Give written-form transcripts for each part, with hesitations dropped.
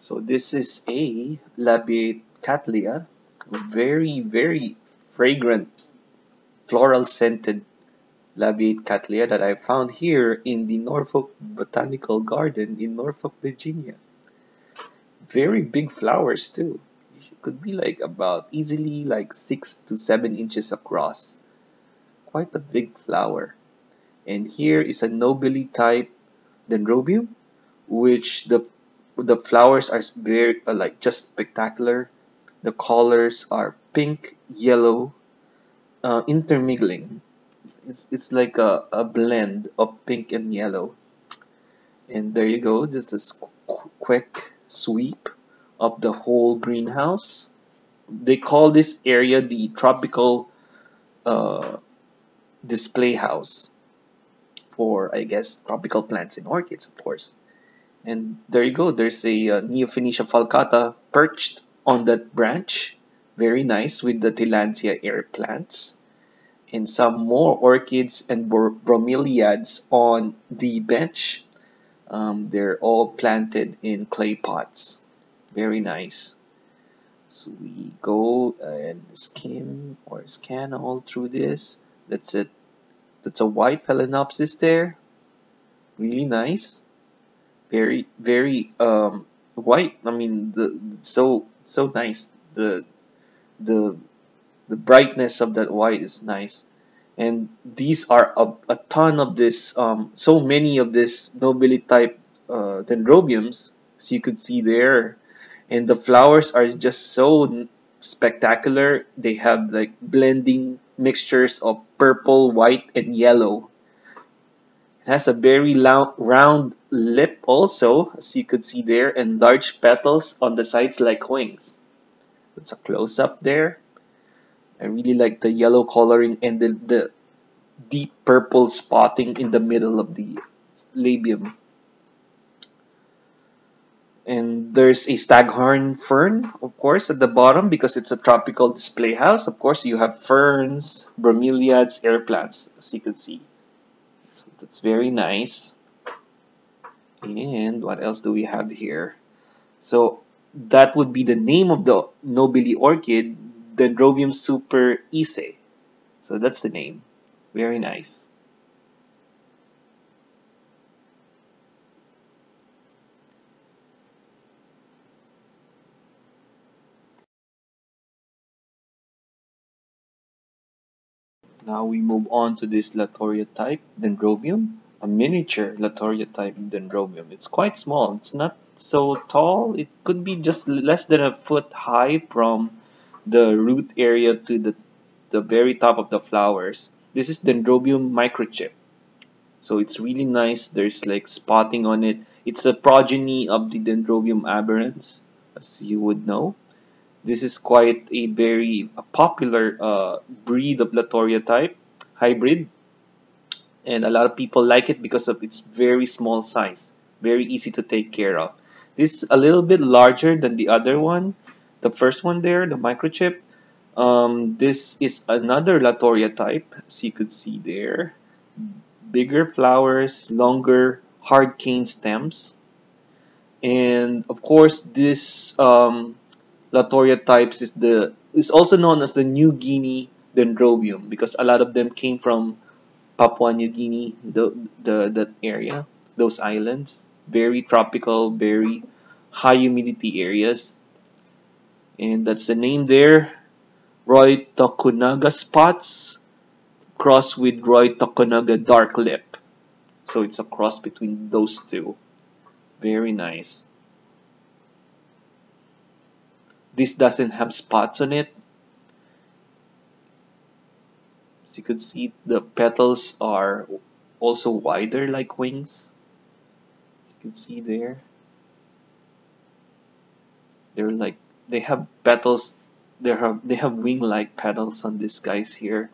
So this is a labiate cattleya, very fragrant, floral scented labiate cattleya that I found here in the Norfolk Botanical Garden in Norfolk, Virginia. Very big flowers too. It could be like about easily like 6 to 7 inches across. Quite a big flower. And here is a nobile type dendrobium, which the flowers are very like just spectacular. The colors are pink, yellow, intermingling. It's like a blend of pink and yellow. And there you go. This is quick sweep of the whole greenhouse. They call this area the tropical uh, display house for, I guess, tropical plants and orchids, of course. And there you go. There's a Neofinetia falcata perched on that branch. Very nice with the Tillandsia air plants. And some more orchids and bromeliads on the bench. They're all planted in clay pots. Very nice. So we go and skim or scan all through this. That's it. That's a white phalaenopsis there. Really nice. Very white. I mean, so nice. The the brightness of that white is nice. And these are a ton of this, so many of this nobile type dendrobiums, as you could see there. And the flowers are just so spectacular. They have like blending mixtures of purple, white, and yellow. It has a very round lip also, as you could see there, and large petals on the sides like wings. It's a close-up there. I really like the yellow coloring and the deep purple spotting in the middle of the labium. And there's a staghorn fern, of course, at the bottom because it's a tropical display house. Of course, you have ferns, bromeliads, air plants, as you can see. So that's very nice. And what else do we have here? So that would be the name of the nobile orchid, Dendrobium super ise. So that's the name. Very nice. Now we move on to this Latouria type Dendrobium, a miniature Latouria type Dendrobium. It's quite small. It's not so tall. It could be just less than a foot high from the root area to the very top of the flowers. This is Dendrobium microchip. So it's really nice. There's like spotting on it. It's a progeny of the Dendrobium aberrans, as you would know. This is quite a very popular breed of Latouria type hybrid, and a lot of people like it because of its very small size, very easy to take care of. This is a little bit larger than the other one, the first one there, the microchip. This is another Latouria type, as you could see there. Bigger flowers, longer hard cane stems, and of course this Latouria types is also known as the New Guinea Dendrobium because a lot of them came from Papua New Guinea, that area, those islands, very tropical, very high humidity areas, and that's the name there. Roy Tokunaga spots crossed with Roy Tokunaga dark lip, so it's a cross between those two. Very nice. This doesn't have spots on it. As you could see, the petals are also wider like wings. As you can see there. They have petals. They have wing-like petals on these guys here.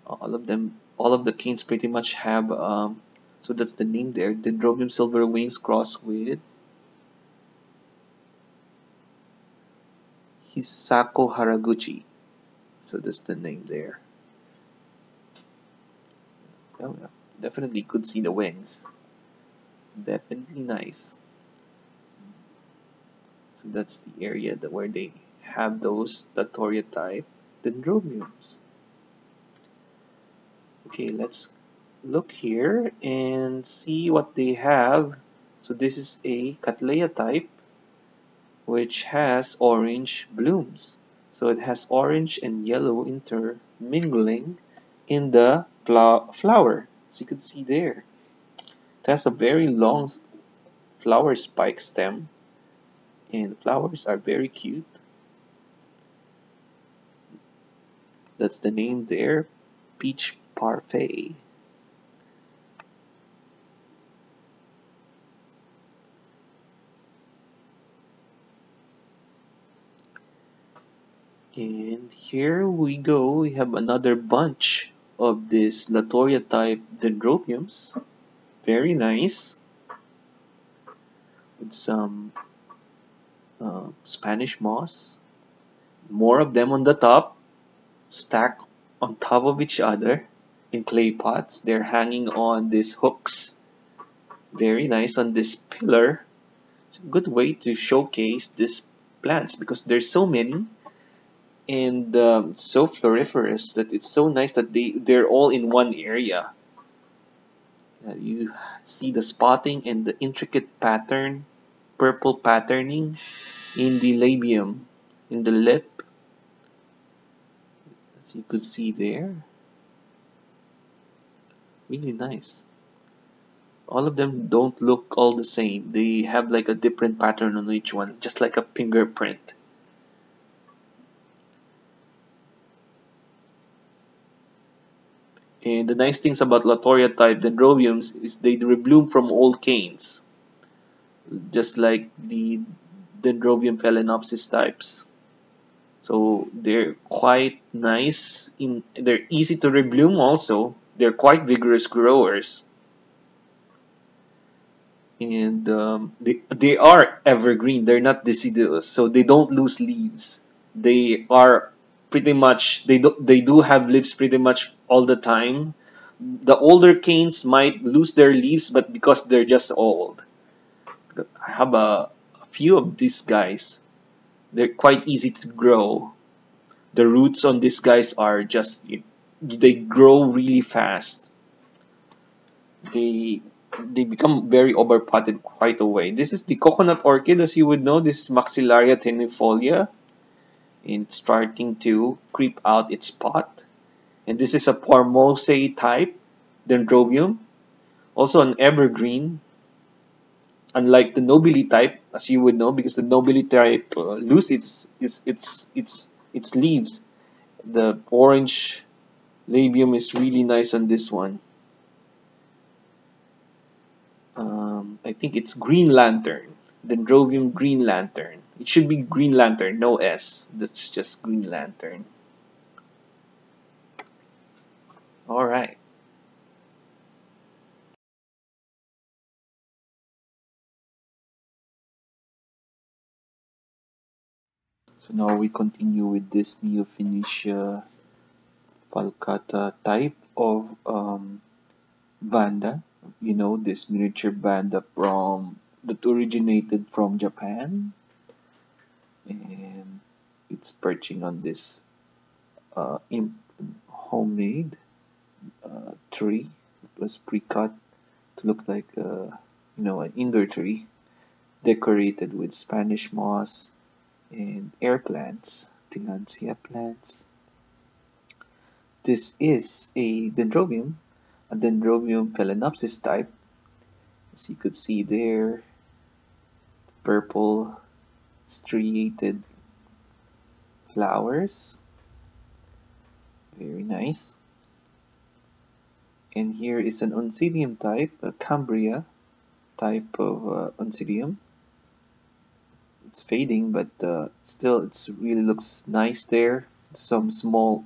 All of the canes pretty much have. So that's the name there. Dendrobium silver wings crossed with Hisako Haraguchi. So that's the name there. Oh, yeah. Definitely could see the wings. Definitely nice. So that's the area where they have those Latouria type dendrobiums. Okay, let's look here and see what they have. So this is a cattleya type which has orange blooms. So it has orange and yellow intermingling in the flower, as you can see there. It has a very long flower spike stem, and the flowers are very cute. That's the name there, peach parfait. And here we go, we have another bunch of this Latouria type dendrobiums. Very nice. With some Spanish moss. More of them on the top, stacked on top of each other in clay pots. They're hanging on these hooks. Very nice on this pillar. It's a good way to showcase these plants because there's so many and so floriferous that it's so nice that they're all in one area. You see the spotting and the intricate pattern, purple patterning in the labium, in the lip, as you could see there. Really nice. All of them don't look all the same. They have like a different pattern on each one, just like a fingerprint. And the nice things about Latouria type dendrobiums is they rebloom from old canes, just like the Dendrobium phalaenopsis types. So they're quite nice. They're easy to rebloom also. They're quite vigorous growers. And they are evergreen. They're not deciduous, so they don't lose leaves. They are pretty much they do have leaves pretty much all the time. The older canes might lose their leaves, but because they're just old. I have a few of these guys. They're quite easy to grow. The roots on these guys are just they grow really fast. They become very overpotted quite away. This is the coconut orchid, as you would know. This is Maxillaria tenuifolia, and it's starting to creep out its pot. And this is a formosae type dendrobium, also an evergreen, unlike the nobili type, as you would know, because the nobili type loses its leaves. The orange labium is really nice on this one. I think it's Green Lantern, Dendrobium Green Lantern. It should be Green Lantern, no S. That's just Green Lantern. All right. So now we continue with this Neofinetia falcata type of vanda. You know, this miniature vanda that originated from Japan, and it's perching on this homemade tree. It was pre-cut to look like an indoor tree, decorated with Spanish moss and air plants, Tillandsia plants. This is a Dendrobium phalaenopsis type. As you could see there, purple striated flowers. Very nice. And here is an oncidium type, a Cambria type of oncidium. It's fading, but still it really looks nice there. Some small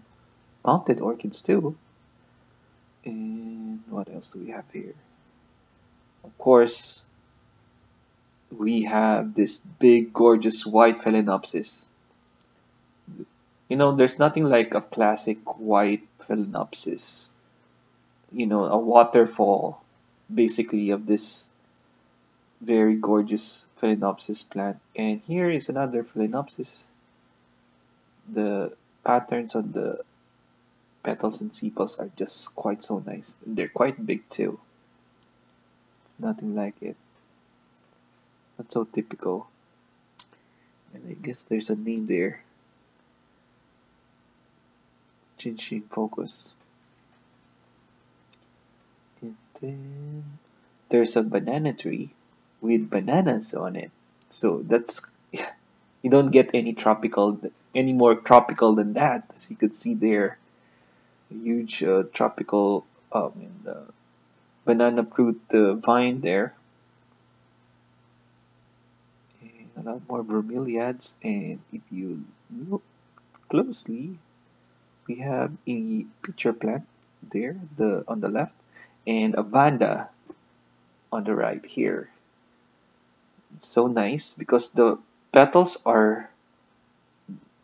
mounted orchids too. And what else do we have here? Of course, we have this big, gorgeous white phalaenopsis. You know, there's nothing like a classic white phalaenopsis. You know, a waterfall, basically, of this Very gorgeous phalaenopsis plant. And here is another phalaenopsis. The patterns on the petals and sepals are just quite so nice. They're quite big too. Nothing like it. Not so typical. And I guess there's a name there. Chin focus. And then there's a banana tree with bananas on it. So that's you don't get any more tropical than that. As you could see there, a huge tropical banana fruit vine there. And a lot more bromeliads, and if you look closely, we have a pitcher plant there, on the left, and a vanda on the right here. It's so nice because the petals are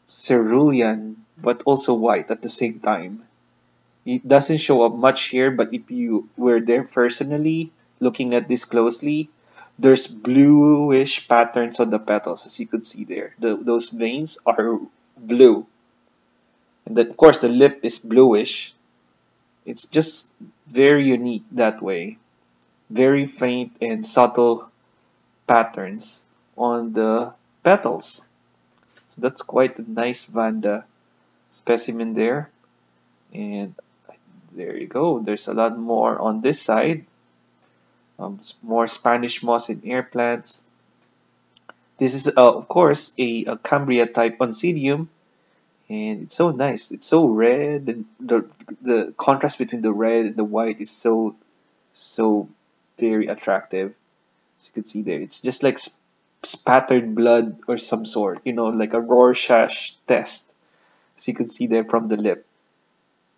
cerulean but also white at the same time. It doesn't show up much here, but if you were there personally looking at this closely, there's bluish patterns on the petals, as you could see there. Those veins are blue. And then, of course, the lip is bluish. It's just very unique that way. Very faint and subtle patterns on the petals. So that's quite a nice vanda specimen there. And there you go. There's a lot more on this side. More Spanish moss and air plants. This is, of course, a Cambria type oncidium. And it's so nice. It's so red, and the contrast between the red and the white is so very attractive. As you can see there, it's just like spattered blood or some sort, like a Rorschach test. As you can see there from the lip.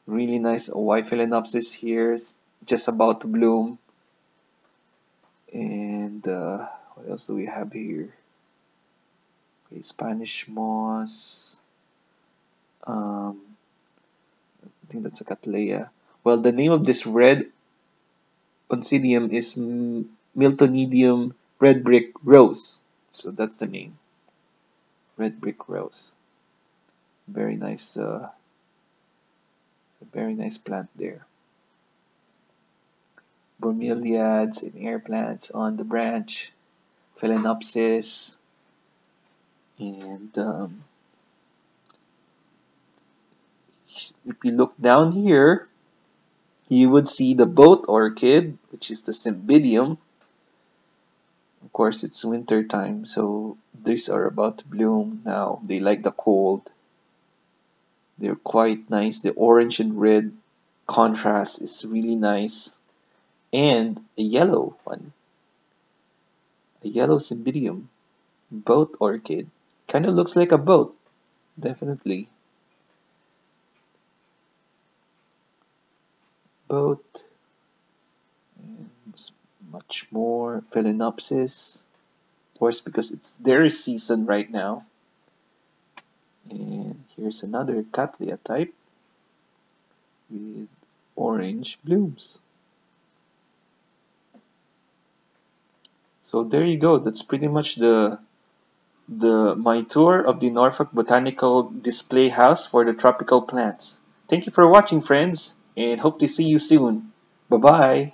Really nice white phalaenopsis here, just about to bloom. And what else do we have here? Okay, Spanish moss. I think that's a cattleya. Well, the name of this red oncidium is Miltonidium red brick rose. So that's the name. Red brick rose. Very nice. A very nice plant there. Bromeliads and air plants on the branch. Phalaenopsis. And if you look down here, you would see the boat orchid, which is the Cymbidium. Of course, it's winter time, so these are about to bloom now. They like the cold. They're quite nice. The orange and red contrast is really nice. And a yellow one. A yellow Cymbidium. Boat orchid. Kind of looks like a boat. Definitely. Boat. And much more. Phalaenopsis. Of course, because it's their season right now. And here's another cattleya type with orange blooms. So there you go. That's pretty much my tour of the Norfolk Botanical Display House for the tropical plants. Thank you for watching, friends, and hope to see you soon. Bye-bye.